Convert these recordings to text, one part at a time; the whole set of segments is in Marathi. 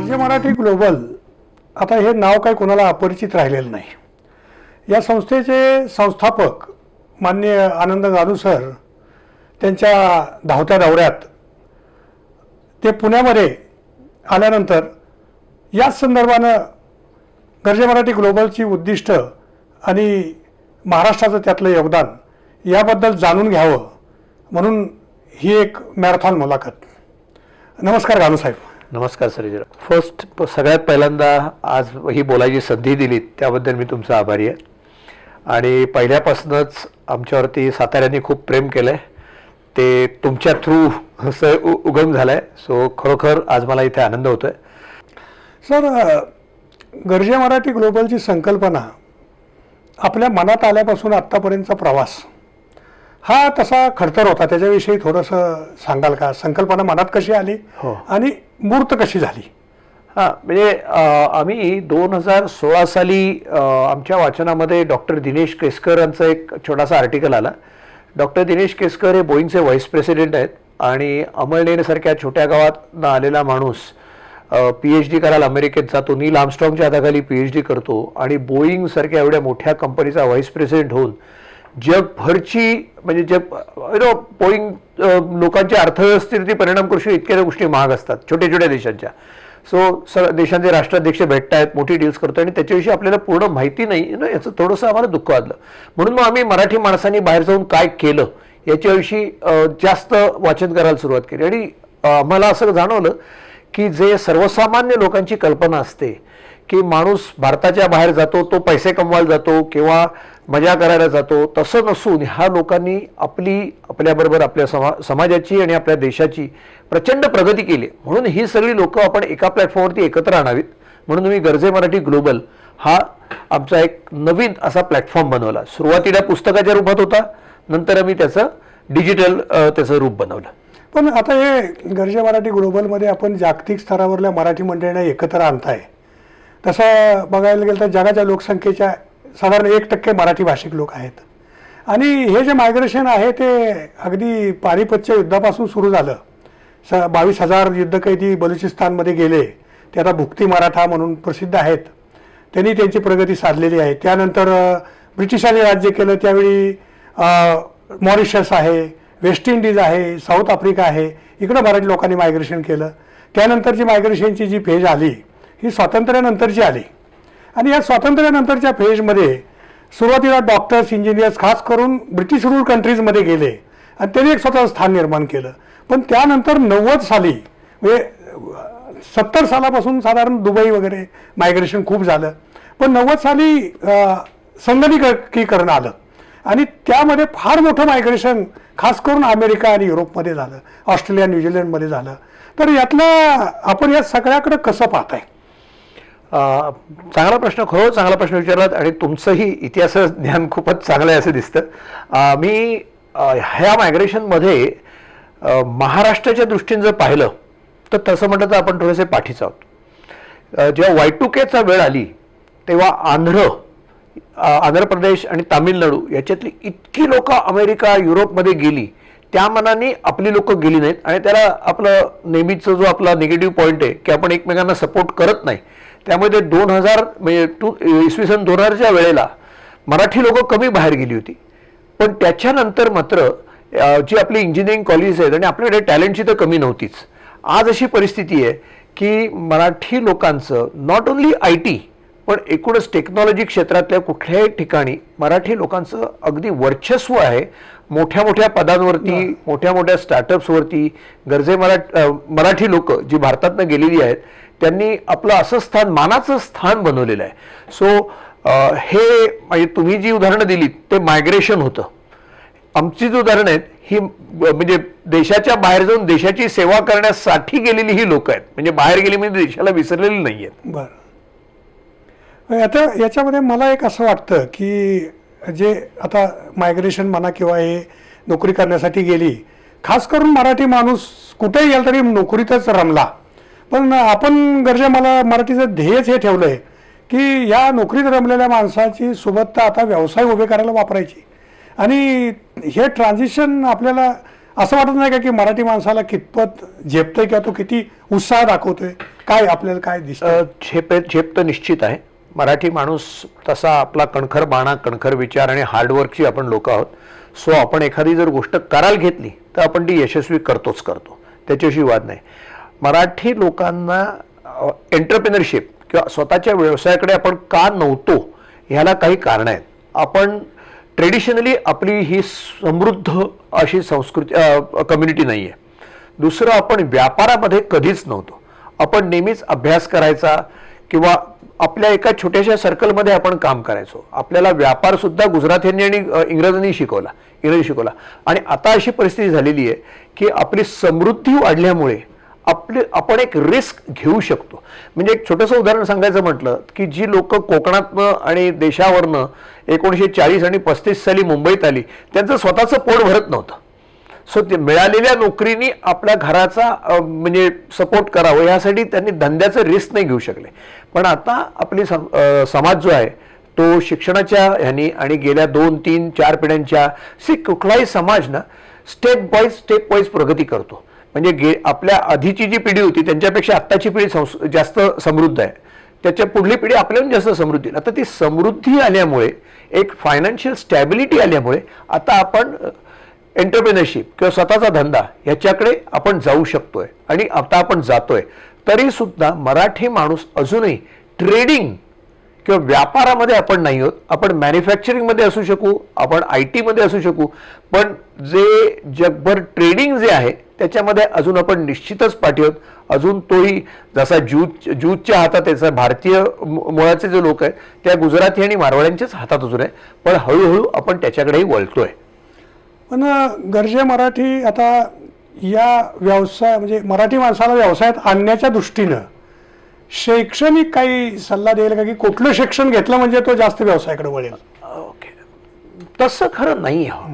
गरजे मराठी ग्लोबल आता हे नाव काही कोणाला अपरिचित राहिलेलं नाही। या संस्थेचे संस्थापक माननीय आनंद जाधव सर त्यांच्या धावत्या दौऱ्यात ते पुण्यामध्ये आल्यानंतर याच संदर्भानं गरजे मराठी ग्लोबलची उद्दिष्ट आणि महाराष्ट्राचं त्यातलं योगदान याबद्दल जाणून घ्यावं म्हणून ही एक मॅरेथॉन मुलाखत। नमस्कार गानू साहेब। नमस्कार सर। फर्स्ट सगळ्यात पहिल्यांदा आज ही बोलायची संधी दिली त्याबद्दल मी तुमचा आभारी आहे। आणि पहिल्यापासूनच आमच्यावरती साताऱ्यांनी खूप प्रेम केलं आहे, ते तुमच्या थ्रू असं उगम झालं आहे। सो खरोखर आज मला इथे आनंद होतो आहे। सर, गरजे मराठी ग्लोबलची संकल्पना आपल्या मनात आल्यापासून आत्तापर्यंतचा प्रवास हा तसा खडतर होता, त्याच्याविषयी थोडंसं सांगाल का? संकल्पना मनात कशी आली आणि मूर्त कशी झाली? हां, म्हणजे आम्ही 2016 साली आमच्या वाचनामध्ये डॉक्टर दिनेश केसकर यांचं एक छोटासा आर्टिकल आला। डॉक्टर दिनेश केसकर हे बोईंगचे व्हाईस प्रेसिडेंट आहेत आणि अमळनेरसारख्या छोट्या गावात आलेला माणूस PhD करायला अमेरिकेत जातो, नील आर्मस्ट्रॉंगच्या हाताखाली PhD करतो आणि बोईंगसारख्या एवढ्या मोठ्या कंपनीचा व्हाईस प्रेसिडेंट होऊन जगभरची म्हणजे बोईंग लोकांच्या अर्थव्यवस्थेवरती परिणाम करू शकतो इतक्या गोष्टी महाग असतात छोट्या छोट्या देशांच्या। सो देशांचे राष्ट्राध्यक्ष भेटत आहेत, मोठी डील्स करतो आणि त्याच्याविषयी आपल्याला पूर्ण माहिती नाही ना, याचं थोडंसं आम्हाला दुःख वाटलं। म्हणून मग आम्ही मराठी माणसांनी बाहेर जाऊन काय केलं याच्याविषयी जास्त वाचन करायला सुरुवात केली आणि आम्हाला असं जाणवलं की जे सर्वसामान्य लोकांची कल्पना असते की माणूस भारताच्या बाहेर जातो तो पैसे कमवायला जातो किंवा मजा करायला जातो, तसं नसून ह्या लोकांनी आपल्याबरोबर आपल्या समाजाची आणि आपल्या देशाची प्रचंड प्रगती केली। म्हणून ही सगळी लोक आपण एका प्लॅटफॉर्मवरती एकत्र आणावीत म्हणून मी गरजे मराठी ग्लोबल हा आमचा एक नवीन असा प्लॅटफॉर्म बनवला। सुरुवातीला पुस्तकाच्या रूपात होता, नंतर आम्ही त्याचं डिजिटल त्याचं रूप बनवलं। पण आता हे गरजे मराठी ग्लोबलमध्ये आपण जागतिक स्तरावरल्या मराठी मंडळींना एकत्र आणताय, तसं बघायला गेलं तर जगाच्या लोकसंख्येच्या साधारण 1% मराठी भाषिक लोक आहेत आणि हे जे मायग्रेशन आहे ते अगदी पानिपतच्या युद्धापासून सुरू झालं। 22,000 युद्धकैदी बलुचिस्तानमध्ये गेले, ते आता भुक्ती मराठा म्हणून प्रसिद्ध आहेत, त्यांनी त्यांची प्रगती साधलेली आहे। त्यानंतर ब्रिटिशांनी राज्य केलं त्यावेळी मॉरिशस आहे, वेस्ट इंडिज आहे, साऊथ आफ्रिका आहे, इकडं मराठी लोकांनी मायग्रेशन केलं। त्यानंतरची मायग्रेशनची जी फेज आली ही स्वातंत्र्यानंतरची आली आणि या स्वातंत्र्यानंतरच्या फेजमध्ये सुरुवातीला डॉक्टर्स, इंजिनियर्स खास करून ब्रिटिश रूल कंट्रीजमध्ये गेले आणि त्यांनी एक स्वतःचं स्थान निर्माण केलं। पण त्यानंतर 90 साली म्हणजे 70 सालापासून साधारण दुबई वगैरे मायग्रेशन खूप झालं, पण 90 साली संगणकीकरण आलं आणि त्यामध्ये फार मोठं मायग्रेशन खास करून अमेरिका आणि युरोपमध्ये झालं, ऑस्ट्रेलिया, न्यूझीलंडमध्ये झालं। तर यातलं आपण या सगळ्याकडे कसं पाहताय? चांगला प्रश्न, खरं चांगला प्रश्न विचारलात आणि तुमचंही इतिहास ज्ञान खूपच चांगलं आहे असं दिसतं। मी ह्या मायग्रेशनमध्ये महाराष्ट्राच्या दृष्टीने जर पाहिलं तर तसं म्हटलं तर आपण थोडेसे पाठीच आहोत। जेव्हा Y2Kचा वेळ आली तेव्हा आंध्र प्रदेश आणि तामिळनाडू याच्यातली इतकी लोक अमेरिका, युरोपमध्ये गेली, त्या मनाने आपली लोक गेली नाहीत आणि त्याला आपलं नेहमीचा जो आपला निगेटिव्ह पॉईंट आहे की आपण एकमेकांना सपोर्ट करत नाही, त्यामुळे 2000 म्हणजे इसवी सन 2000च्या वेळेला मराठी लोक कमी बाहेर गेली होती। पण त्याच्यानंतर मात्र जी आपली इंजिनिअरिंग कॉलेज आहेत आणि आपल्याकडे टॅलेंटची तर कमी नव्हतीच। आज अशी परिस्थिती आहे की मराठी लोकांचं नॉट ओन्ली IT पण एकूणच टेक्नॉलॉजी क्षेत्रातल्या कुठल्याही ठिकाणी मराठी लोकांचं अगदी वर्चस्व आहे। मोठ्या मोठ्या पदांवरती, मोठ्या मोठ्या स्टार्टअप्सवरती गरजे मराठी लोक जी भारतातनं गेलेली आहेत त्यांनी आपलं असं स्थान, मानाचं स्थान बनवलेलं आहे। सो हे म्हणजे तुम्ही जी उदाहरणं दिली ते मायग्रेशन होतं, आमची जी उदाहरणं आहेत ही म्हणजे देशाच्या बाहेर जाऊन देशाची सेवा करण्यासाठी गेलेली ही लोक आहेत, म्हणजे बाहेर गेली म्हणजे देशाला विसरलेली नाही आहेत। बरं, आता याच्यामध्ये मला एक असं वाटतं की जे आता मायग्रेशन म्हणा किंवा हे नोकरी करण्यासाठी गेली, खास करून मराठी माणूस कुठेही गेला तरी नोकरीतच रमला, पण आपण मराठीचं ध्येयच हे ठेवलं आहे की या नोकरीत रमलेल्या माणसाची सोबत आता व्यवसाय उभे करायला वापरायची आणि हे ट्रान्झिशन आपल्याला असं वाटत नाही का की मराठी माणसाला कितपत झेपतंय किंवा तो किती उत्साह दाखवतोय? काय आपल्याला काय दिसतं? झेप तर निश्चित आहे. मराठी माणूस तसा आपला कणखर बाणा, कणखर विचार आणि हार्डवर्कची आपण लोक आहोत. सो आपण एखादी जर गोष्ट करायला घेतली तर आपण ती यशस्वी करतो, त्याच्याशी वाद नाही. मराठी लोकांना एंटरप्रेनरशिप किंवा स्वतःच्या व्यवसायाकडे आपण का नव्हतो ह्याला काही कारण आहेत. आपण ट्रेडिशनली आपली ही समृद्ध अशी संस्कृती कम्युनिटी नाही आहे. दुसरं, आपण व्यापारामध्ये कधीच नव्हतो. आपण नेहमीच अभ्यास करायचा किंवा आपल्या एका छोट्याशा सर्कलमध्ये आपण काम करायचो. आपल्याला व्यापार सुद्धा गुजरात्यांनी आणि इंग्रजी शिकवला. आणि आता अशी परिस्थिती झालेली आहे की आपली समृद्धी वाढल्यामुळे आपण एक रिस्क घेऊ शकतो. म्हणजे एक छोटंसं उदाहरण सांगायचं म्हटलं की जी लोक कोकणातनं आणि देशावरनं 1940 आणि 35 साली मुंबईत आली, त्यांचं स्वतःचं पोट भरत नव्हतं. सो ते मिळालेल्या नोकरीनी आपल्या घराचा म्हणजे सपोर्ट करावं यासाठी त्यांनी धंद्याचं रिस्क नाही घेऊ शकले. पण आता आपली समाज जो आहे तो शिक्षणाच्या ह्यानी आणि गेल्या 2, 3, 4 पिढ्यांच्या कुठलाही समाज ना स्टेप वाईज प्रगती करतो. म्हणजे आपल्या आधीची जी पिढी होती त्यांच्यापेक्षा आत्ताची पिढी जास्त समृद्ध आहे. त्याच्या पुढली पिढी आपल्याहून जास्त समृद्धी. आता ती समृद्धी आल्यामुळे, एक फायनान्शियल स्टॅबिलिटी आल्यामुळे आता आपण एंटरप्रेनरशिप किंवा स्वतःचा धंदा ह्याच्याकडे आपण जाऊ शकतोय आणि आता आपण जातोय. तरी सुद्धा मराठी माणूस अजूनही ट्रेडिंग किंवा व्यापारामध्ये आपण नाही आहोत. आपण मॅन्युफॅक्चरिंगमध्ये असू शकू, आपण IT मध्ये असू शकू, पण जे जगभर ट्रेडिंग जे आहे त्याच्यामध्ये अजून आपण निश्चितच पाठी आहोत. अजून तोही जसा ज्यूजच्या हातात त्याचा भारतीय मुळाचे जे लोक आहेत त्या गुजराती आणि मारवाड्यांच्याच हातात अजून आहे, पण हळूहळू आपण त्याच्याकडेही वळतोय. पण गरजे मराठी आता या व्यवसाय म्हणजे मराठी माणसाला व्यवसायात आणण्याच्या दृष्टीनं शैक्षणिक काही सल्ला देईल का, की कुठलं शिक्षण घेतलं म्हणजे तो जास्त व्यवसायाकडे वळेल? ओके, तसं खरं नाही आहे.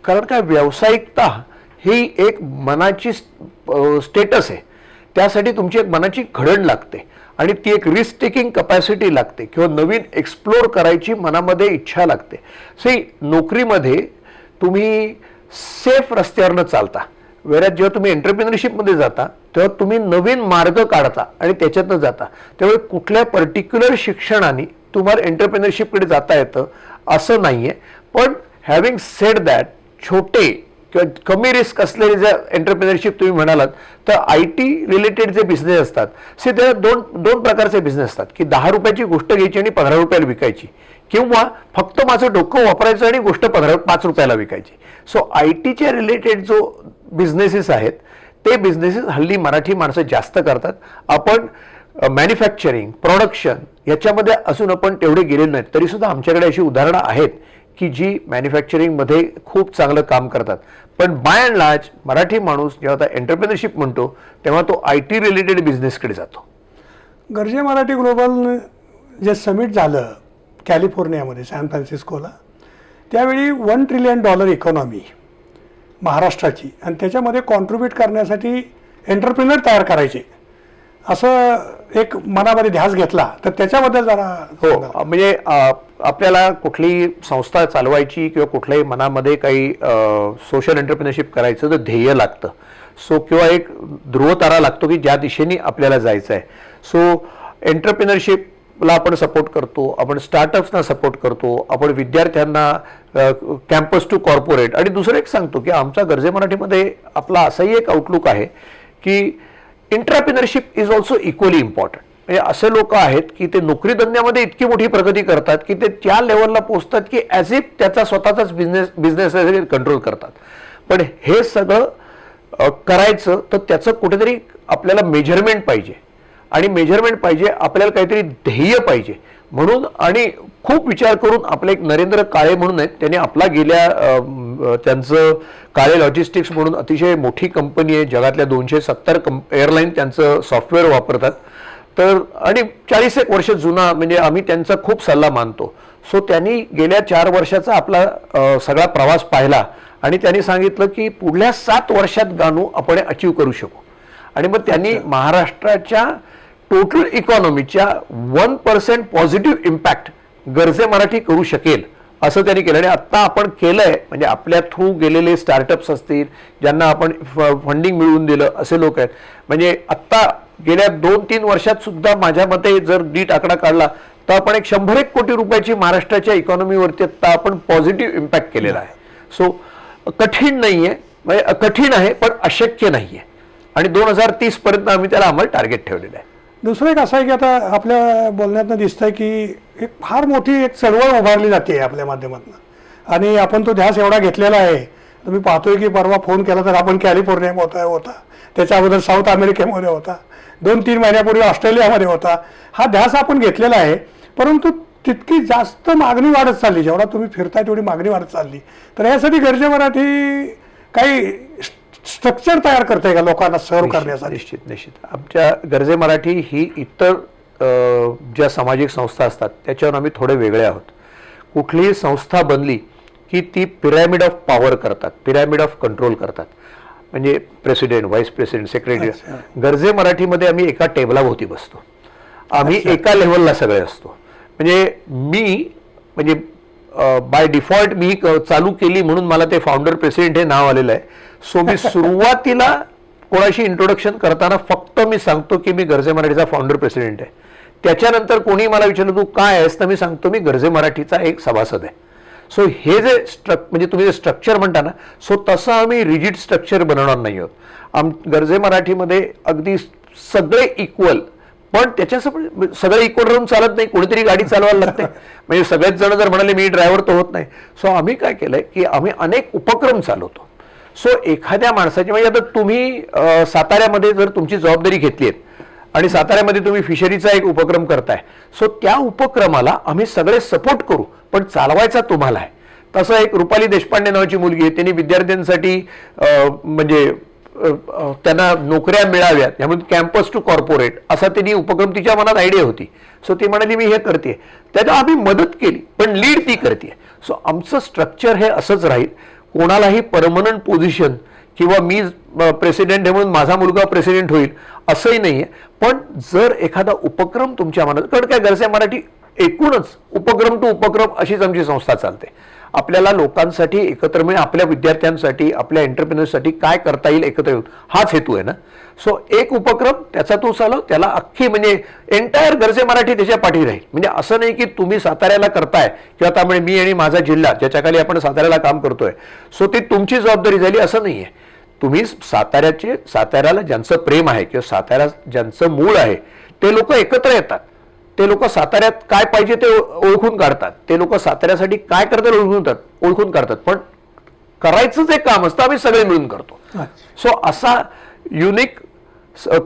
कारण काय, व्यावसायिकता ही एक मनाची स्टेटस आहे. त्यासाठी तुमची एक मनाची घडण लागते आणि ती एक रिस्क टेकिंग कपॅसिटी लागते किंवा नवीन एक्सप्लोर करायची मनामध्ये इच्छा लागते. नोकरीमध्ये तुम्ही सेफ रस्त्यावरनं चालता, वेळात जेव्हा तुम्ही एंटरप्रेनरशिपमध्ये जाता तेव्हा तुम्ही नवीन मार्ग काढता आणि त्याच्यातनं जाता. त्यामुळे कुठल्या पर्टिक्युलर शिक्षणाने तुम्हाला एंटरप्रेनरशिपकडे जाता येतं असं नाही आहे. पण हॅव्हिंग सेड दॅट, छोटे किंवा कमी रिस्क असलेले जे एंटरप्रेनरशिप तुम्ही म्हणालात तर IT रिलेटेड जे बिझनेस असतात त्याला दोन प्रकारचे बिझनेस असतात की 10 रुपयाची गोष्ट घ्यायची आणि 15 रुपयाला विकायची, किंवा फक्त माझं डोकं वापरायचं आणि गोष्ट 5 रुपयाला विकायची. सो ITच्या रिलेटेड जो बिझनेसेस आहेत ते बिझनेसेस हल्ली मराठी माणसं जास्त करतात. आपण मॅन्युफॅक्चरिंग, प्रोडक्शन याच्यामध्ये असून आपण तेवढे गेलेलो नाहीत. तरीसुद्धा आमच्याकडे अशी उदाहरणं आहेत की जी मॅन्युफॅक्चरिंगमध्ये खूप चांगलं काम करतात. पण बाय अँड लार्ज मराठी माणूस जेव्हा आता एंटरप्रेनरशिप म्हणतो तेव्हा तो IT रिलेटेड बिझनेसकडे जातो. गरजे मराठी ग्लोबल जे समिट झालं कॅलिफोर्नियामध्ये, सॅन फ्रान्सिस्कोला, त्यावेळी $1 ट्रिलियन इकॉनॉमी महाराष्ट्राची, आणि त्याच्यामध्ये कॉन्ट्रीब्यूट करण्यासाठी एंटरप्रेनर तयार करायचे असं एक मनामध्ये ध्यास घेतला, तर त्याच्याबद्दल जरा हो. म्हणजे आपल्याला कुठली संस्था चालवायची किंवा कुठल्याही मनामध्ये काही सोशल एंटरप्रेनरशिप करायचं तर ध्येय लागतं. सो किंवा एक ध्रुवतारा लागतो की ज्या दिशेने आपल्याला जायचं आहे. सो एंटरप्रेनरशिपला आपण सपोर्ट करतो, आपण स्टार्टअप्सना सपोर्ट करतो, आपण विद्यार्थ्यांना कॅम्पस टू कॉर्पोरेट. आणि दुसरं एक सांगतो की आमचा गरजे मराठीमध्ये आपला असाही एक आउटलुक आहे की entrepreneurship is also equally important. म्हणजे असे लोक आहेत की ते नोकरी धंद्यामध्ये इतकी मोठी प्रगती करतात की ते त्या लेवलला पोहोचतात की ॲज इफ त्याचा स्वतःचाच बिझनेस कंट्रोल करतात. पण हे सगळं करायचं तर त्याचं कुठेतरी आपल्याला मेजरमेंट पाहिजे, आणि मेजरमेंट पाहिजे आपल्याला काहीतरी ध्येय पाहिजे. म्हणून आणि खूप विचार करून आपले एक नरेंद्र काळे म्हणून आहेत, त्यांनी आपला त्यांचं काळे लॉजिस्टिक्स म्हणून अतिशय मोठी कंपनी आहे, जगातल्या 270 एअरलाईन त्यांचं सॉफ्टवेअर वापरतात. तर आणि 40 वर्ष जुना, म्हणजे आम्ही त्यांचा खूप सल्ला मानतो. सो त्यांनी गेल्या 4 वर्षाचा आपला सगळा प्रवास पाहिला आणि त्यांनी सांगितलं की पुढल्या 7 वर्षात गानू आपण अचीव करू शकू. आणि मग त्यांनी महाराष्ट्राच्या टोटल इकॉनॉमीच्या 1% पॉझिटिव्ह इम्पॅक्ट गरजे मराठी करू शकेल असं त्यांनी केलं. आणि आत्ता आपण केलंय, म्हणजे आपल्या थ्रू गेलेले स्टार्टअप्स असतील, ज्यांना आपण फंडिंग मिळवून दिलं असे लोक आहेत. म्हणजे आत्ता गेल्या 2-3 वर्षात सुद्धा माझ्या मते जर नीट आकडा काढला तर आपण एक 100 कोटी रुपयाची महाराष्ट्राच्या इकॉनॉमीवरती आता आपण पॉझिटिव्ह इम्पॅक्ट केलेला आहे. सो कठीण नाहीये, म्हणजे कठीण आहे पण अशक्य नाहीये आणि 2030 पर्यंत आम्ही त्याला आम्हाला टार्गेट ठेवलेलं आहे. दुसरं एक असं आहे की आता आपल्या बोलण्यातनं दिसतंय की एक फार मोठी एक चळवळ उभारली जाते आपल्या माध्यमातून आणि आपण तो ध्यास एवढा घेतलेला आहे. तुम्ही पाहतोय की परवा फोन केला तर आपण कॅलिफोर्नियामध्ये होता, त्याच्या अगोदर साऊथ अमेरिकेमध्ये होता, 2-3 महिन्यापूर्वी ऑस्ट्रेलियामध्ये होता. हा ध्यास आपण घेतलेला आहे, परंतु तितकी जास्त मागणी वाढत चालली. जेवढा तुम्ही फिरताय तेवढी मागणी वाढत चालली. तर यासाठी गरजे मराठी काही स्ट्रक्चर तयार करते का लोकांना सर्व करण्यासाठी? निश्चित आमच्या गरजे मराठी ही इतर ज्या सामाजिक संस्था असतात त्याच्यावर आम्ही थोडे वेगळे आहोत. कुठलीही संस्था बनली की ती पिरॅमिड ऑफ पॉवर करतात, पिरॅमिड ऑफ कंट्रोल करतात. म्हणजे प्रेसिडेंट, व्हाईस प्रेसिडेंट, सेक्रेटरी. गरजे मराठीमध्ये आम्ही एका टेबलाभोवती बसतो, आम्ही एका लेव्हलला सगळे असतो. म्हणजे बाय डिफॉल्ट मी चालू केली म्हणून मला ते फाउंडर प्रेसिडेंट हे नाव आलेलं आहे. सो मी सुरुवातीला कोणाशी इंट्रोडक्शन करताना फक्त मी सांगतो की मी गरजे मराठीचा फाउंडर प्रेसिडेंट आहे. त्याच्यानंतर कोणी मला विचारलं तू काय आहेस तर मी सांगतो मी गरजे मराठीचा एक सभासद आहे. सो हे जे म्हणजे तुम्ही जे स्ट्रक्चर म्हणता ना, सो तसं आम्ही रिजिड स्ट्रक्चर बनवणार नाही आहोत. गरजे मराठीमध्ये अगदी सगळे इक्वल, पण त्याच्यासोबत सगळे इक्वल राहून चालत नाही, कोणीतरी गाडी चालवायला लागते. म्हणजे सगळेच जण जर म्हणाले मी ड्रायव्हर तर होत नाही. सो आम्ही काय केलंय की आम्ही अनेक उपक्रम चालवतो. सो एखाद्या माणसाची, म्हणजे आता तुम्ही साताऱ्यामध्ये जर तुमची जबाबदारी घेतली आहे आणि साताऱ्यामध्ये तुम्ही फिशरीचा एक उपक्रम करताय, सो त्या उपक्रमाला आम्ही सगळे सपोर्ट करू, पण चालवायचा तुम्हाला आहे. तसं एक रुपाली देशपांडे नावाची मुलगी आहे, त्यांनी विद्यार्थ्यांसाठी म्हणजे त्यांना नोकऱ्या मिळाव्यात यामुळे कॅम्पस टू कॉर्पोरेट असा त्यांनी उपक्रम, तिच्या मनात आयडिया होती. सो ती म्हणाली मी हे करते, त्याला आम्ही मदत केली पण लीड ती करते. सो आमचं स्ट्रक्चर हे असंच राहील. कोणालाही परमनंट पोझिशन किंवा मी प्रेसिडेंट आहे म्हणून माझा मुलगा प्रेसिडेंट होईल असंही नाहीये. पण जर एखादा उपक्रम तुमच्या मनात, कारण काय गरजे मराठी एकूणच उपक्रम टू उपक्रम अशीच आमची संस्था चालते. आपल्याला लोकांसाठी एकत्र मिळून, आपल्या विद्यार्थ्यांसाठी, आपल्या एंटरप्रेन्योरसाठी काय करता येईल एकत्र येऊन, हाच हेतू आहे ना. सो एक उपक्रम त्याचा तो चालव, त्याला अख्खी म्हणजे एंटायर गरजे मराठी त्याच्या पाठी राहील. म्हणजे असं नाही की तुम्ही साताऱ्याला करताय किंवा त्यामुळे मी आणि माझा जिल्हा ज्याच्या खाली आपण साताऱ्याला काम करतोय सो ती तुमची जबाबदारी झाली असं नाहीये. तुम्ही साताऱ्याला ज्यांचं प्रेम आहे किंवा साताऱ्या ज्यांचं मूळ आहे ते लोक एकत्र येतात. ते लोक साताऱ्यात काय पाहिजे ते ओळखून काढतात, ते लोक साताऱ्यासाठी काय करतात ओळखून काढतात. पण करायचंच एक काम असतं, आम्ही सगळे मिळून करतो. सो असा युनिक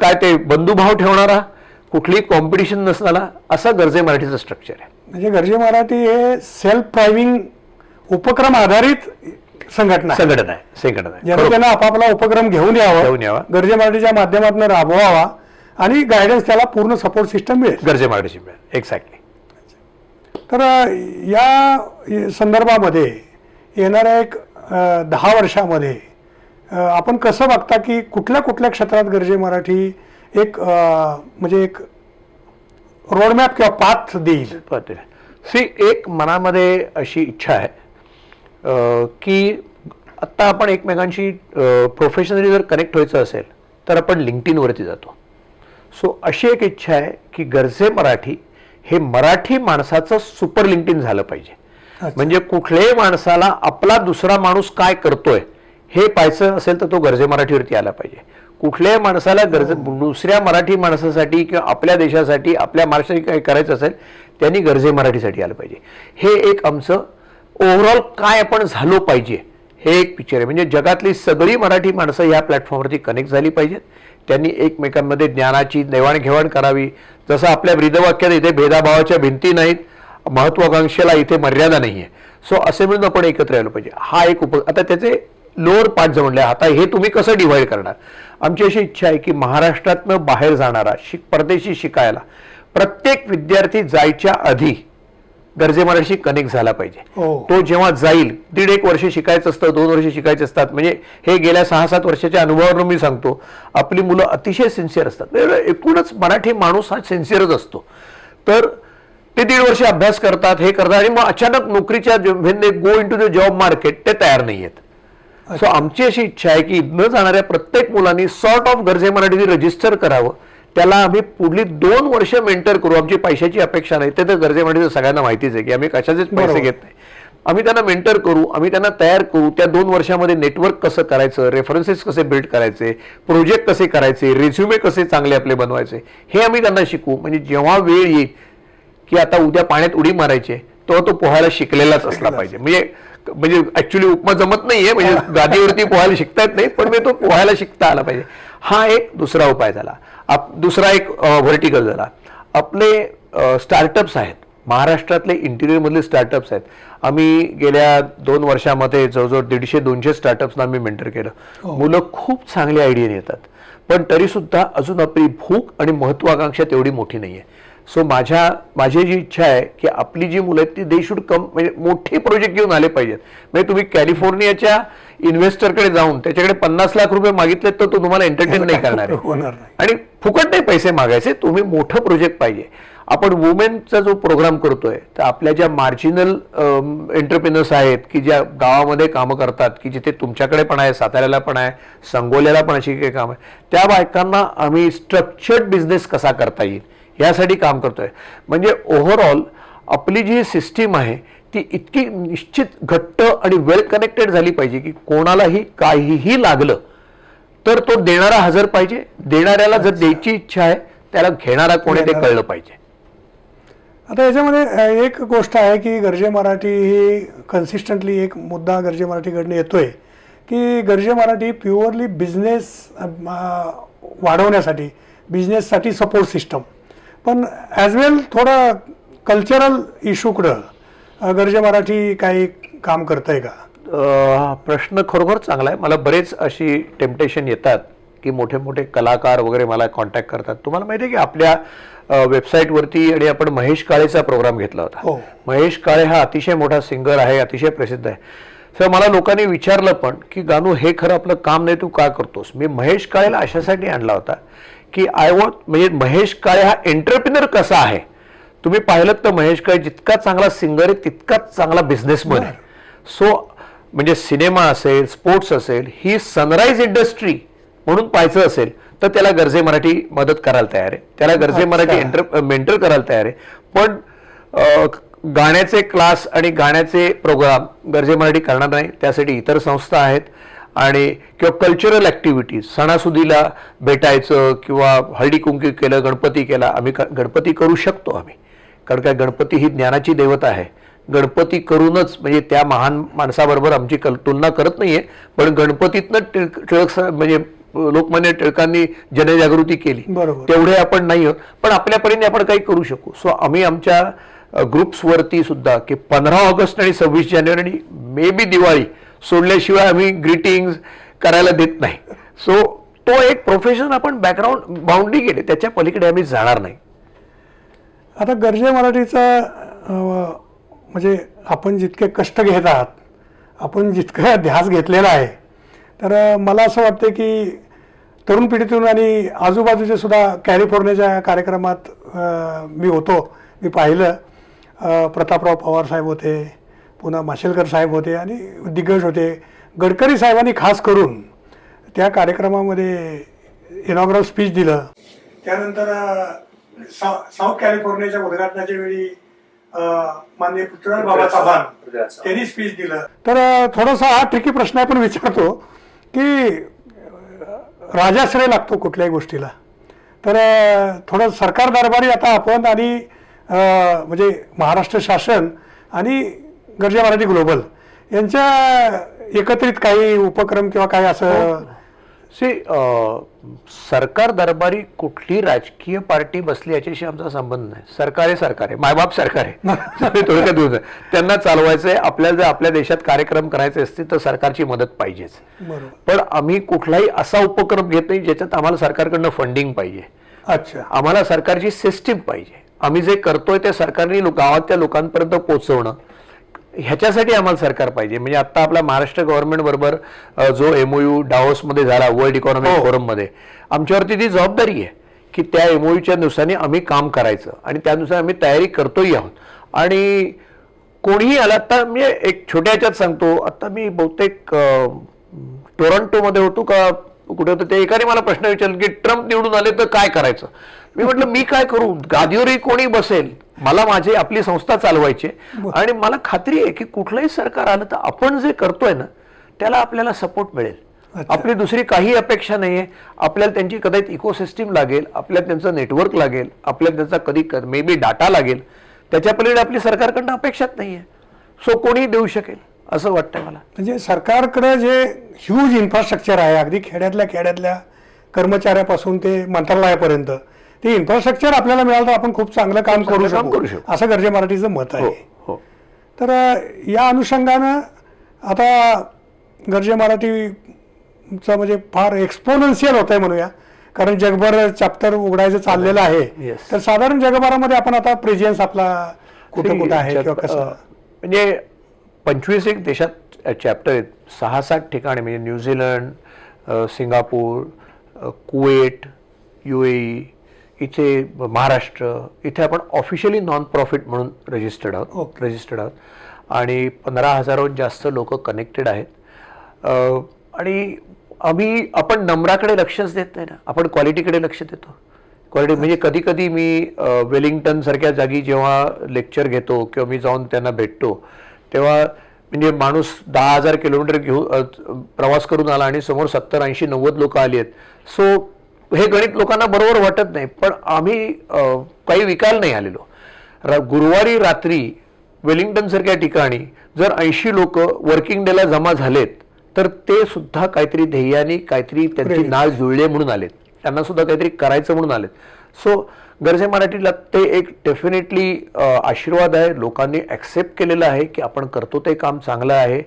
काय ते बंधुभाव ठेवणारा, कुठलीही कॉम्पिटिशन नसणारा असा गरजे मराठीचं स्ट्रक्चर आहे. म्हणजे गरजे मराठी हे सेल्फ ड्रायव्हिंग उपक्रम आधारित संघटना आहे. ज्याने त्यांना आपापला उपक्रम घेऊन यावा, गरजे मराठीच्या माध्यमातून राबवावा आणि गायडन्स त्याला पूर्ण सपोर्ट सिस्टम मिळेल, गरजे मराठीची मिळेल. एक्झॅक्टली. तर या संदर्भामध्ये येणाऱ्या एक 10 वर्षामध्ये आपण कसं बघता की कुठल्या कुठल्या क्षेत्रात गरजे मराठी एक म्हणजे एक रोडमॅप किंवा पाथ देईल? एक मनामध्ये अशी इच्छा आहे की आत्ता आपण एकमेकांशी प्रोफेशनली जर कनेक्ट व्हायचं असेल तर आपण लिंक्डइनवरती जातो. सो अशी एक इच्छा आहे की गरजे मराठी हे मराठी माणसाचं सुपर लिंक्डइन झालं पाहिजे. म्हणजे कुठल्याही माणसाला आपला दुसरा माणूस काय करतोय हे पाहायचं असेल तर तो गरजे मराठीवरती आला पाहिजे. कुठल्याही माणसाला दुसऱ्या मराठी माणसासाठी किंवा आपल्या देशासाठी, आपल्या महाराष्ट्रासाठी काही करायचं असेल त्यांनी गरजे मराठीसाठी आलं पाहिजे. हे एक आमचं ओव्हरऑल काय आपण झालो पाहिजे हे एक पिक्चर आहे. म्हणजे जगातली सगळी मराठी माणसं ह्या प्लॅटफॉर्मवरती कनेक्ट झाली पाहिजेत. त्यांनी एकमेकांमध्ये ज्ञानाची देवाणघेवाण करावी. जसं आपल्या ब्रीदवाक्यात इथे भेदाभावाच्या भिंती नाहीत, महत्वाकांक्षेला इथे मर्यादा नाहीये. सो असे म्हणून आपण एकत्र यायला पाहिजे. हा एक आता त्याचे लोअर पार्ट जमले. आता हे तुम्ही कसं डिव्हाइड करणार? आमची अशी इच्छा आहे की महाराष्ट्रातनं बाहेर जाणारा परदेशी शिकायला प्रत्येक विद्यार्थी जायच्या आधी गरजे मराठीशी कनेक्ट झाला पाहिजे. तो जेव्हा जाईल 1.5 वर्ष शिकायचं असतं, 2 वर्ष शिकायचे असतात. म्हणजे हे गेल्या 6-7 वर्षाच्या अनुभवावरून मी सांगतो, आपली मुलं अतिशय सिन्सिअर असतात. एकूणच मराठी माणूस हा सिन्सिअरच असतो. तर ते 1.5 वर्ष अभ्यास करतात, हे करतात आणि मग अचानक नोकरीच्या go into the job market ते तयार नाही आहेत. सो आमची अशी इच्छा आहे की न जाणाऱ्या प्रत्येक मुलांनी सॉर्ट ऑफ गरजे मराठी रजिस्टर करावं, त्याला आम्ही पुढली 2 वर्ष मेंटर करू. आमची पैशाची अपेक्षा नाही, ते तर गरजेमध्ये सगळ्यांना माहितीच आहे की आम्ही कशाचेच पैसे घेत नाही. आम्ही त्यांना मेंटर करू, आम्ही त्यांना तयार करू. त्या 2 वर्षामध्ये नेटवर्क कसं करायचं, रेफरन्सेस कसे बिल्ड करायचे, प्रोजेक्ट कसे करायचे, रिझ्युमे कसे चांगले आपले बनवायचे, हे आम्ही त्यांना शिकवू. म्हणजे जेव्हा वेळ येईल की आता उद्या पाण्यात उडी मारायची, तो पोहायला शिकलेलाच असला पाहिजे. म्हणजे ऍक्च्युली उपमा जमत नाहीये, म्हणजे गादीवरती पोहायला शिकता येत नाही, पण तो पोहायला शिकता आला पाहिजे. हा एक दुसरा उपाय झाला. दुसरा एक व्हर्टिकल झाला. आपले स्टार्टअप्स आहेत, महाराष्ट्रातले इंटिरियर मधले स्टार्टअप्स आहेत. आम्ही गेल्या 2 वर्षामध्ये जवळजवळ 150-200 स्टार्टअप्सना आम्ही मेंटर केलं. मुलं खूप चांगले आयडिया येतात, पण तरी सुद्धा अजून आपली भूक आणि महत्वाकांक्षा तेवढी मोठी नाहीये. सो माझी जी इच्छा आहे की आपली जी मुलं आहेत ती दे शुड कम, म्हणजे मोठे प्रोजेक्ट घेऊन आले पाहिजेत. म्हणजे तुम्ही कॅलिफोर्नियाच्या इन्व्हेस्टरकडे जाऊन त्याच्याकडे 50 लाख रुपये मागितले तर तो तुम्हाला एंटरटेन नाही करणार आहे. आणि फुकट नाही पैसे मागायचे, तुम्ही मोठं प्रोजेक्ट पाहिजे. आपण वुमेनचा जो प्रोग्राम करतोय तर आपल्या ज्या मार्जिनल एंटरप्रिनर्स आहेत की ज्या गावामध्ये कामं करतात, की जिथे तुमच्याकडे पण आहे, साताऱ्याला पण आहे, सांगोल्याला पण अशी काही काम आहे, त्या बायकांना आम्ही स्ट्रक्चर्ड बिझनेस कसा करता येईल यासाठी काम करतोय. म्हणजे ओव्हरऑल आपली जी सिस्टीम आहे ती इतकी निश्चित घट्ट आणि वेल कनेक्टेड झाली पाहिजे की कोणालाही काहीही लागलं तर तो देणारा हजर पाहिजे. देणाऱ्याला जर द्यायची इच्छा आहे त्याला घेणारा कोणी ते कळलं पाहिजे. आता याच्यामध्ये एक गोष्ट आहे की गर्जे मराठी ही कन्सिस्टंटली एक मुद्दा गर्जे मराठीकडनं येतोय की गर्जे मराठी प्युअरली बिझनेस वाढवण्यासाठी, बिझनेससाठी सपोर्ट सिस्टम, पण ॲज वेल थोडं कल्चरल इश्यूकडं गर्जे मराठी काही काम करतंय का? प्रश्न खरोखर चांगला आहे. मला बरेच अशी टेम्पटेशन येतात की मोठे मोठे कलाकार वगैरे मला कॉन्टॅक्ट करतात. तुम्हाला माहिती आहे की आपल्या वेबसाईटवरती आणि आपण महेश काळेचा प्रोग्राम घेतला होता. महेश काळे हा अतिशय मोठा सिंगर आहे, अतिशय प्रसिद्ध आहे. तर मला लोकांनी विचारलं पण की गानू हे खरं आपलं काम नाही, तू का करतोस? मी महेश काळेला अशासाठी आणला होता की म्हणजे महेश काळे हा एंटरप्रिनर कसा आहे. तुम्ही पाहिलं तर महेश काळे जितका चांगला सिंगर आहे तितकाच चांगला बिझनेसमन आहे. सो म्हणजे सिनेमा असेल, स्पोर्ट्स असेल, ही सनराईज इंडस्ट्री म्हणून पाहायचं असेल तर त्याला गर्जे मराठी मदत करायला तयार आहे, त्याला गर्जे मराठी मेंटर करायला तयार आहे. पण गाण्याचे क्लास आणि गाण्याचे प्रोग्राम गर्जे मराठी करणार नाही, त्यासाठी इतर संस्था आहेत. आणि किंवा कल्चरल ॲक्टिव्हिटीज, सणासुदीला भेटायचं किंवा हळदी कुंकू केलं, गणपती केला, आम्ही गणपती करू शकतो आम्ही, कारण काय गणपती ही ज्ञानाची देवता आहे. गणपती करूनच म्हणजे त्या महान माणसाबरोबर आमची तुलना करत नाहीये, पण गणपतीतनं टिळक म्हणजे लोकमान्य टिळकांनी जनजागृती केली, तेवढे आपण नाही आहोत, पण आपल्या परीने आपण काही करू शकू. सो आम्ही आमच्या ग्रुप्सवरती सुद्धा की 15 ऑगस्ट आणि 26 जानेवारी आणि मे बी दिवाळी सोडल्याशिवाय आम्ही ग्रीटिंग्स करायला देत नाही. सो तो एक प्रोफेशन आपण बॅकग्राऊंड बाउंड्री केले, त्याच्या पलीकडे आम्ही जाणार नाही. आता गर्जे मराठीचा म्हणजे आपण जितके कष्ट घेत आहात, आपण जितका ध्यास घेतलेला आहे, तर मला असं वाटतं की तरुण पिढीतून आणि आजूबाजूचे सुद्धा कॅलिफोर्नियाच्या कार्यक्रमात मी होतो, मी पाहिलं. प्रतापराव पवार साहेब होते, पुन्हा माशेलकर साहेब होते आणि दिग्गज होते. गडकरी साहेबांनी खास करून त्या कार्यक्रमामध्ये इनॉग्रल स्पीच दिलं. त्यानंतर साऊथ कॅलिफोर्नियाच्या उद्घाटनाच्या वेळी माननीय पृथ्वीराज बाबा चव्हाण त्यांनी स्पीच दिलं. तर थोडासा हा ट्रिकी प्रश्न आपण विचारतो की राजाश्रय लागतो कुठल्याही गोष्टीला, तर थोडं सरकार दरबारी आता आपण आणि म्हणजे महाराष्ट्र शासन आणि गर्जे मराठी ग्लोबल यांच्या एकत्रित काही उपक्रम किंवा काय असं सरकार दरबारी कुठली राजकीय पार्टी बसली याच्याशी आमचा संबंध नाही. सरकार आहे, मायबाप सरकार आहे. थोडक्यात त्यांना चालवायचंय. आपल्याला जर आपल्या देशात कार्यक्रम करायचे असतील तर सरकारची मदत पाहिजेच. पण आम्ही कुठलाही असा उपक्रम घेत नाही ज्याच्यात आम्हाला सरकारकडनं फंडिंग पाहिजे. अच्छा, आम्हाला सरकारची सिस्टीम पाहिजे. आम्ही जे करतोय ते सरकारने गावातल्या लोकांपर्यंत पोहोचवणं, ह्याच्यासाठी आम्हाला सरकार पाहिजे. म्हणजे आता आपल्या महाराष्ट्र गव्हर्नमेंट बरोबर जो MOU डावोसमध्ये झाला, वर्ल्ड इकॉनॉमिक फोरममध्ये, आमच्यावरती ती जबाबदारी आहे की त्या MOUच्या नुसार आम्ही काम करायचं आणि त्यानुसार आम्ही तयारी करतोही आहोत. आणि कोणीही आला, आता मी एक छोट्या ह्याच्यात सांगतो, आता मी बहुतेक टोरंटोमध्ये होतो का कुठे होतं ते एकाने मला प्रश्न विचारला की ट्रम्प निवडून आले तर काय करायचं. मी म्हटलं मी काय करू, गादीवरही कोणी बसेल, मला माझी आपली संस्था चालवायची आणि मला खात्री आहे की कुठलंही सरकार आलं तर आपण जे करतोय ना त्याला आपल्याला सपोर्ट मिळेल. आपली दुसरी काही अपेक्षा नाहीये. आपल्याला त्यांची कदाचित इकोसिस्टीम लागेल, आपल्याला त्यांचं नेटवर्क लागेल, आपल्याला त्यांचा कधी मे बी डाटा लागेल, त्याच्या पलीकडे आपली सरकारकडनं अपेक्षाच नाहीये. सो कोणी देऊ शकेल असं वाटतंय मला. म्हणजे सरकारकडे जे ह्यूज इन्फ्रास्ट्रक्चर आहे, अगदी खेड्यातल्या कर्मचाऱ्यापासून ते मंत्रालयापर्यंत, ते इन्फ्रास्ट्रक्चर आपल्याला मिळालं तर आपण खूप चांगलं काम करू शकू, असं गर्जे मराठीचं मत आहे. तर या अनुषंगानं आता गर्जे मराठीचं म्हणजे फार एक्सपोनेन्शियल होत आहे म्हणूया, कारण जगभर चॅप्टर उघडायचं चाललेलं आहे. तर साधारण जगभरामध्ये आपण आता प्रेझेन्स आपला कुठं कुठं आहे किंवा कसं, म्हणजे 25 देशात चॅप्टर आहेत, 6-7 ठिकाणी, म्हणजे न्यूझीलंड, सिंगापूर, कुवेट, UAE, इथे महाराष्ट्र, इथे आपण ऑफिशियली नॉन प्रॉफिट म्हणून रजिस्टर्ड आहोत आणि 15,000हून जास्त लोक कनेक्टेड आहेत. आणि आपण नंबराकडे लक्षच देत नाही ना, आपण क्वालिटीकडे लक्ष देतो. क्वालिटी म्हणजे कधी कधी मी वेलिंग्टन सारख्या जागी जेव्हा लेक्चर घेतो किंवा मी जाऊन त्यांना भेटतो तेव्हा म्हणजे माणूस 10,000 किलोमीटर प्रवास करून आला आणि समोर 70, 80, 90 लोक आली आहेत. सो हे गणित लोकांना बरोबर वाटत नाही, पण आम्ही काही विकायला नाही आलेलो. गुरुवारी रात्री वेलिंग्टन सारख्या ठिकाणी जर 80 लोक वर्किंग डेला जमा झालेत तर ते सुद्धा काहीतरी ध्येयाने, काहीतरी त्यांची नाळ जुळले म्हणून आलेत, त्यांना सुद्धा काहीतरी करायचं म्हणून आलेत. सो गर्जे मराठीला ते एक डेफिनेटली आशीर्वाद आहे. लोकांनी ॲक्सेप्ट केलेलं आहे की आपण करतो ते काम चांगलं आहे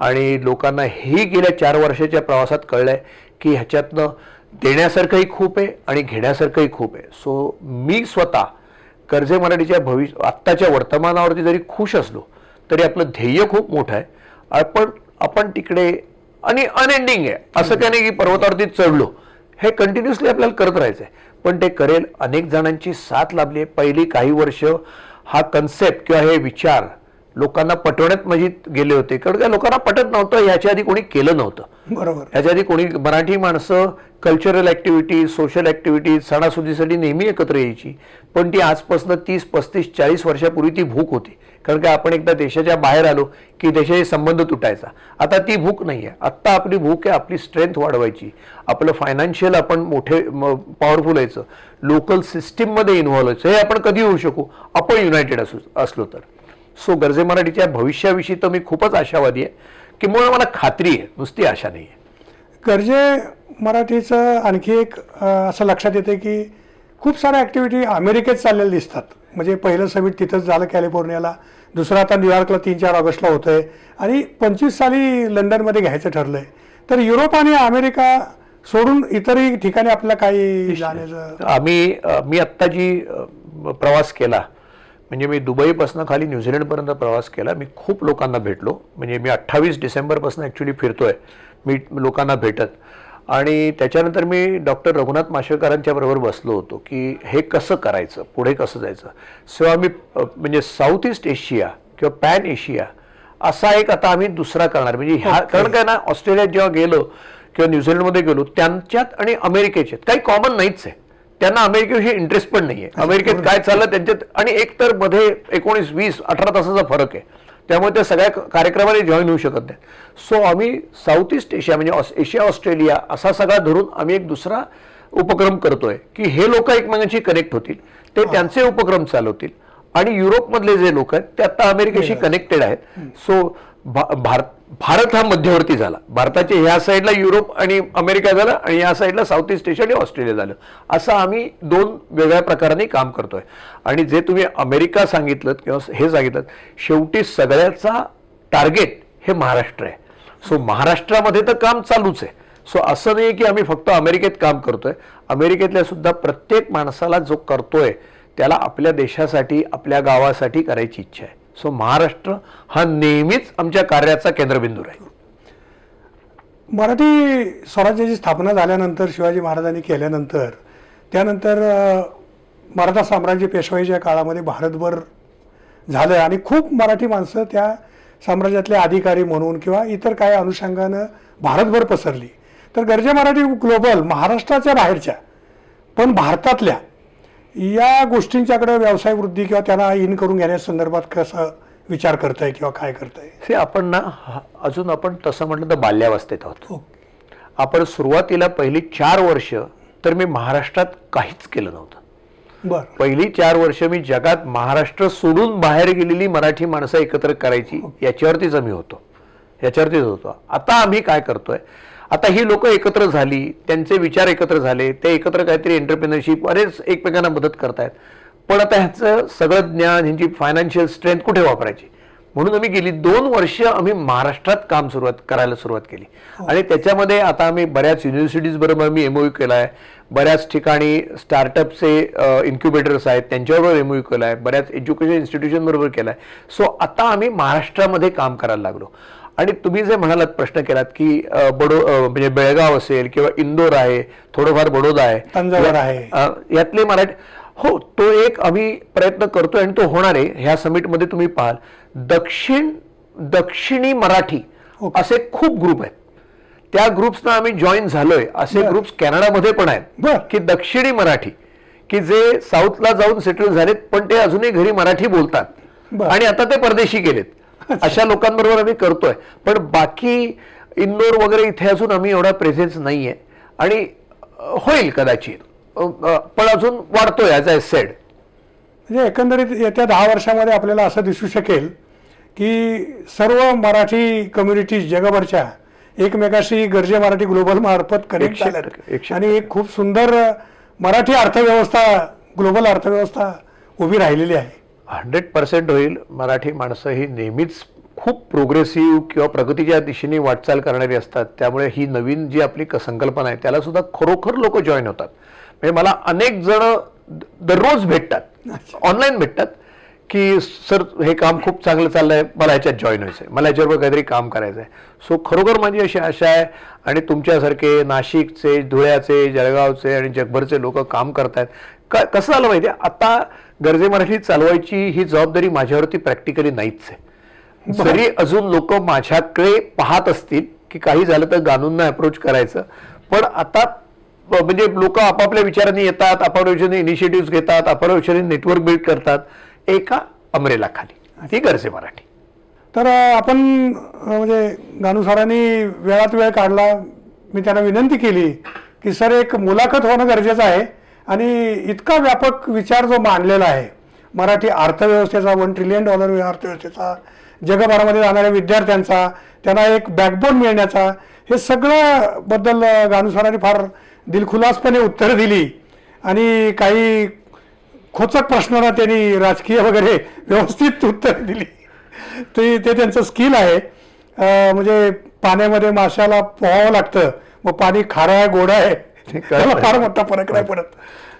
आणि लोकांना ही गेल्या 4 वर्षाच्या प्रवासात कळलंय की ह्याच्यातनं देण्यासारखंही खूप आहे आणि घेण्यासारखंही खूप आहे. सो मी स्वतः गर्जे मराठीच्या आत्ताच्या वर्तमानावरती जरी खुश असलो तरी आपलं ध्येय खूप मोठं आहे. आपण तिकडे आणि अनएंडिंग आहे, असं काही नाही की पर्वतावरती चढलो, हे कंटिन्युअसली आपल्याला करत राहायचं आहे. पण ते करेल. अनेक जणांची साथ लाभली आहे. पहिली काही वर्ष हा कन्सेप्ट किंवा हे विचार लोकांना पटवण्यात मजेत गेले होते, कारण काय लोकांना पटत नव्हतं, ह्याच्या आधी कोणी केलं नव्हतं. बरोबर. ह्याच्या आधी कोणी, मराठी माणसं कल्चरल ॲक्टिव्हिटीज, सोशल ॲक्टिव्हिटीज, सणासुदीसाठी नेहमी एकत्र यायची, पण ती आजपासून 30, 35, 40 वर्षापूर्वी ती भूक होती. कारण काय आपण एकदा देशाच्या बाहेर आलो की देशाचे संबंध तुटायचा. आता ती भूक नाही आहे. आत्ता आपली भूक आहे आपली स्ट्रेंथ वाढवायची, आपलं फायनान्शियल आपण मोठे पॉवरफुल व्हायचं, लोकल सिस्टीममध्ये इन्व्हॉल्व व्हायचं. हे आपण कधी होऊ शकू, आपण युनायटेड असलो तर. सो गर्जे मराठीच्या भविष्याविषयी तर मी खूपच आशावादी आहे, की मला खात्री आहे, नुसती आशा नाही आहे. गर्जे मराठीचं आणखी एक असं लक्षात येते की खूप साऱ्या ॲक्टिव्हिटी अमेरिकेत चाललेल्या दिसतात. म्हणजे पहिलं समिट तिथंच झालं कॅलिफोर्नियाला, दुसरं आता न्यूयॉर्कला 3-4 ऑगस्टला होतं आहे आणि 25 साली लंडनमध्ये घ्यायचं ठरलं आहे. तर युरोप आणि अमेरिका सोडून इतरही ठिकाणी आपल्याला काही जाण्याचं, मी आत्ता जी प्रवास केला म्हणजे मी दुबईपासून खाली न्यूझीलंडपर्यंत प्रवास केला. मी खूप लोकांना भेटलो. म्हणजे मी 28 डिसेंबरपासून ॲक्च्युली फिरतोय मी लोकांना भेटत. आणि त्याच्यानंतर मी डॉक्टर रघुनाथ माशेलकरांच्या बरोबर बसलो होतो की हे कसं करायचं, पुढे कसं जायचं. सो आम्ही म्हणजे साऊथ ईस्ट एशिया किंवा पॅन एशिया असा एक आता आम्ही दुसरा करणार. म्हणजे कारण काय ना, ऑस्ट्रेलियात जेव्हा गेलो किंवा न्यूझीलंडमध्ये गेलो त्यांच्यात आणि अमेरिकेच्यात काही कॉमन नाहीच आहे. त्यांना अमेरिकेविषयी इंटरेस्ट पण नाही आहे. अमेरिकेत काय चाललं त्यांच्यात, आणि एक तर मध्ये 19, 20, 18 तासाचा फरक आहे, त्यामुळे त्या सगळ्या कार्यक्रमाला जॉईन होऊ शकत नाहीत. सो आम्ही साऊथ ईस्ट एशिया म्हणजे एशिया ऑस्ट्रेलिया असा सगळा धरून आम्ही एक दुसरा उपक्रम करतोय की हे लोक एकमेकांशी कनेक्ट होतील, ते त्यांचे उपक्रम चालवतील आणि युरोपमधले जे लोक आहेत ते आता अमेरिकेशी कनेक्टेड आहेत. सो भारत हा मध्यवर्ती झाला. भारताच्या ह्या साईडला युरोप आणि अमेरिका झालं आणि या साईडला साऊथ ईस्ट एशिया आणि ऑस्ट्रेलिया झालं. असं आम्ही 2 वेगळ्या प्रकाराने काम करतोय. आणि जे तुम्ही अमेरिका सांगितलं किंवा हे सांगितलं, शेवटी सगळ्याचा टार्गेट हे महाराष्ट्र आहे. सो महाराष्ट्रामध्ये तर काम चालूच आहे. सो असं नाही की आम्ही फक्त अमेरिकेत काम करतोय. अमेरिकेतल्या सुद्धा प्रत्येक माणसाला जो करतोय त्याला आपल्या देशासाठी, आपल्या गावासाठी करायची इच्छा आहे. सो महाराष्ट्र हा नेहमीच आमच्या कार्याचा केंद्रबिंदू राहील. मराठी स्वराज्याची स्थापना झाल्यानंतर, शिवाजी महाराजांनी केल्यानंतर, त्यानंतर मराठा साम्राज्य पेशवाईच्या काळामध्ये भारतभर झालं आणि खूप मराठी माणसं त्या साम्राज्यातले अधिकारी म्हणून किंवा इतर काही अनुषंगानं भारतभर पसरली. तर गर्जे मराठी ग्लोबल महाराष्ट्राच्या बाहेरच्या पण भारतातल्या या गोष्टींच्याकडे व्यवसाय वृद्धी किंवा त्यांना इन करून घेण्यासंदर्भात कसं विचार करताय किंवा काय करताय? आपण ना अजून आपण तसं म्हटलं तर बाल्यावस्थेत आहोत. हो. आपण सुरुवातीला पहिली 4 वर्ष तर मी महाराष्ट्रात काहीच केलं नव्हतं. बरं. पहिली 4 वर्ष मी जगात महाराष्ट्र सोडून बाहेर गेलेली मराठी माणसं एकत्र करायची याच्यावरतीच आम्ही होतो, याच्यावरतीच होतो. आता आम्ही काय करतोय, आता ही लोक एकत्र झाली, त्यांचे विचार एकत्र झाले, ते एकत्र काहीतरी एंटरप्रेनरशिप बरेच एकमेकांना मदत करतायत. पण आता ह्याचं सगळं ज्ञान, ह्यांची फायनान्शियल स्ट्रेंथ कुठे वापरायची, म्हणून आम्ही गेली 2 वर्ष आम्ही महाराष्ट्रात काम करायला सुरुवात केली. आणि त्याच्यामध्ये आता आम्ही बऱ्याच युनिव्हर्सिटीज बरोबर मी एमओयू केला आहे, बऱ्याच ठिकाणी स्टार्टअपचे इन्क्युबेटर्स आहेत त्यांच्याबरोबर एमओयू केला आहे, बऱ्याच एज्युकेशन इन्स्टिट्यूशन बरोबर केला आहे. सो आता आम्ही महाराष्ट्रामध्ये काम करायला लागलो. आणि तुम्ही जे म्हणालात, प्रश्न केलात की म्हणजे बेळगाव असेल किंवा इंदोर आहे, थोडंफार बडोदा आहे, तंजावर आहे, यातले मराठी, हो तो एक आम्ही प्रयत्न करतोय आणि तो होणार आहे. ह्या समिटमध्ये तुम्ही पाहाल दक्षिणी मराठी असे खूप ग्रुप आहेत, त्या ग्रुप्सना आम्ही जॉईन झालोय. असे ग्रुप्स कॅनडामध्ये पण आहेत की दक्षिणी मराठी, की जे साऊथला जाऊन सेटल झालेत पण ते अजूनही घरी मराठी बोलतात आणि आता ते परदेशी गेलेत. अशा लोकांबरोबर आम्ही करतोय. पण बाकी इंदोर वगैरे इथे अजून आम्ही एवढा प्रेझेन्स नाहीये आणि होईल कदाचित, पण अजून वाढतोय ॲज आय सेड. म्हणजे एकंदरीत येत्या 10 वर्षामध्ये आपल्याला असं दिसू शकेल की सर्व मराठी कम्युनिटीज जगभरच्या एकमेकाशी गर्जे मराठी ग्लोबल मार्फत कनेक्ट झाल्यात आणि एक खूप सुंदर मराठी अर्थव्यवस्था, ग्लोबल अर्थव्यवस्था उभी राहिलेली आहे. 100% होईल. मराठी माणसं ही नेहमीच खूप प्रोग्रेसिव्ह किंवा प्रगतीच्या दिशेने वाटचाल करणारी असतात. त्यामुळे ही नवीन जी आपली संकल्पना आहे त्याला सुद्धा खरोखर लोक जॉईन होतात. म्हणजे मला अनेक जण दररोज भेटतात, ऑनलाईन भेटतात की सर हे काम खूप चांगलं चाललंय, मला ह्याच्यात जॉईन व्हायचं आहे, मला ह्याच्याबरोबर काहीतरी काम करायचं आहे. सो खरोखर माझी अशी आशा आहे. आणि तुमच्यासारखे नाशिकचे, धुळ्याचे, जळगावचे आणि जगभरचे लोक काम करतायत. कसं झालं माहिती आहे, आता गर्जे मराठी चालवायची ही जबाबदारी माझ्यावरती प्रॅक्टिकली नाहीच आहे. जरी अजून लोक माझ्याकडे पाहत असतील की काही झालं तर गानूंना अप्रोच करायचं, पण आता म्हणजे लोक आपापल्या विचारांनी येतात, आपापल्या विचारांनी इनिशिएटिव्ह घेतात, आपापल्या विचारांनी नेटवर्क बिल्ड करतात एका अमरेला खाली, ती गर्जे मराठी. तर आपण म्हणजे गानू सरांनी वेळात वेळ काढला. मी त्यांना विनंती केली की सर एक मुलाखत होणं गरजेचं आहे आणि इतका व्यापक विचार जो मांडलेला आहे मराठी अर्थव्यवस्थेचा, $1 ट्रिलियन अर्थव्यवस्थेचा, जगभरामध्ये जाणाऱ्या विद्यार्थ्यांचा, त्यांना एक बॅकबोन मिळण्याचा, हे सगळं बद्दल गानू सरांनी फार दिलखुलासपणे उत्तरं दिली आणि काही खोचक प्रश्नांना त्यांनी राजकीय वगैरे व्यवस्थित उत्तरं दिली. ते त्यांचं स्किल आहे. म्हणजे पाण्यामध्ये माशाला पोहावं लागतं, मग पाणी खारं आहे गोडं आहे त्याला फार मोठा फरक नाही पडत.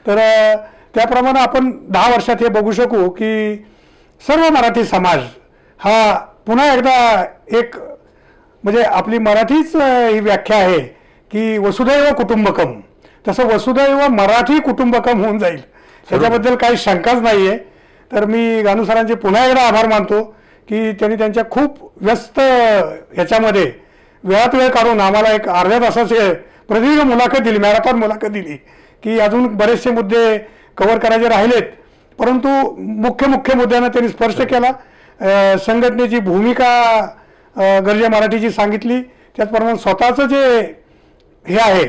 तर त्याप्रमाणे आपण 10 वर्षात हे बघू शकू की सर्व मराठी समाज हा पुन्हा एकदा एक, म्हणजे आपली मराठीच ही व्याख्या आहे की वसुदैव कुटुंबकम, तसं वसुदैव मराठी कुटुंबकम होऊन जाईल, त्याच्याबद्दल काही शंकाच नाही आहे. तर मी गानू सरांचे पुन्हा एकदा आभार मानतो की त्यांनी त्यांच्या खूप व्यस्त ह्याच्यामध्ये वेळात वेळ काढून आम्हाला एक अर्ध्या तासाचे प्रदीर्घ मुलाखत दिली, मॅरेथॉन मुलाखत दिली की अजून बरेचसे मुद्दे कव्हर करायचे राहिलेत, परंतु मुख्य मुद्द्यांना त्यांनी स्पर्श केला. संघटनेची भूमिका गर्जे मराठीची सांगितली, त्याचप्रमाणे स्वतःचं जे हे आहे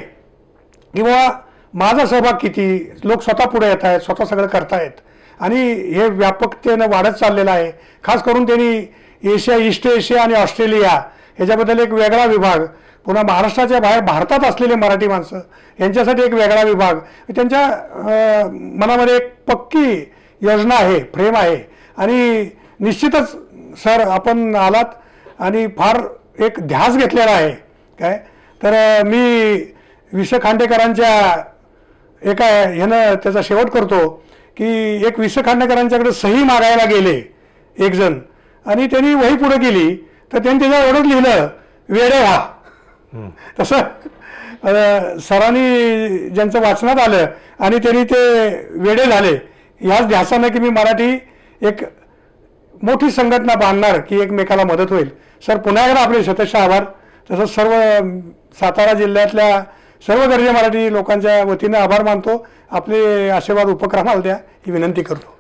किंवा माझा सहभाग किती, लोक स्वतः पुढे येत आहेत, स्वतः सगळं करतायत आणि हे व्यापकतेनं वाढत चाललेलं आहे. खास करून त्यांनी एशिया, ईस्ट एशिया आणि ऑस्ट्रेलिया ह्याच्याबद्दल एक वेगळा विभाग, पुन्हा महाराष्ट्राच्या बाहेर भारतात असलेले मराठी माणसं यांच्यासाठी एक वेगळा विभाग, त्यांच्या मनामध्ये एक पक्की योजना आहे, फ्रेम आहे. आणि निश्चितच सर आपण आलात आणि फार एक ध्यास घेतलेला आहे काय. तर मी विसे खांडेकरांच्या एका ह्यानं त्याचा शेवट करतो की एक विसे खांडेकरांच्याकडे सही मागायला गेले एक जण आणि त्यांनी वही पुढे केली तर त्यांनी त्याच्यावर एवढंच लिहिलं, वेडे व्हा. तसं सरांनी ज्यांचं वाचनात आलं आणि त्यांनी ते वेडे झाले, ह्याच ध्यासानं की मी मराठी एक मोठी संघटना बांधणार की एकमेकाला मदत होईल. सर पुन्हा एकदा आपले शतश आभार. तसंच सर्व सातारा जिल्ह्यातल्या सर्व गरजे मराठी लोकांच्या वतीनं आभार मानतो. आपले आशीर्वाद उपक्रमाला द्या ही विनंती करतो.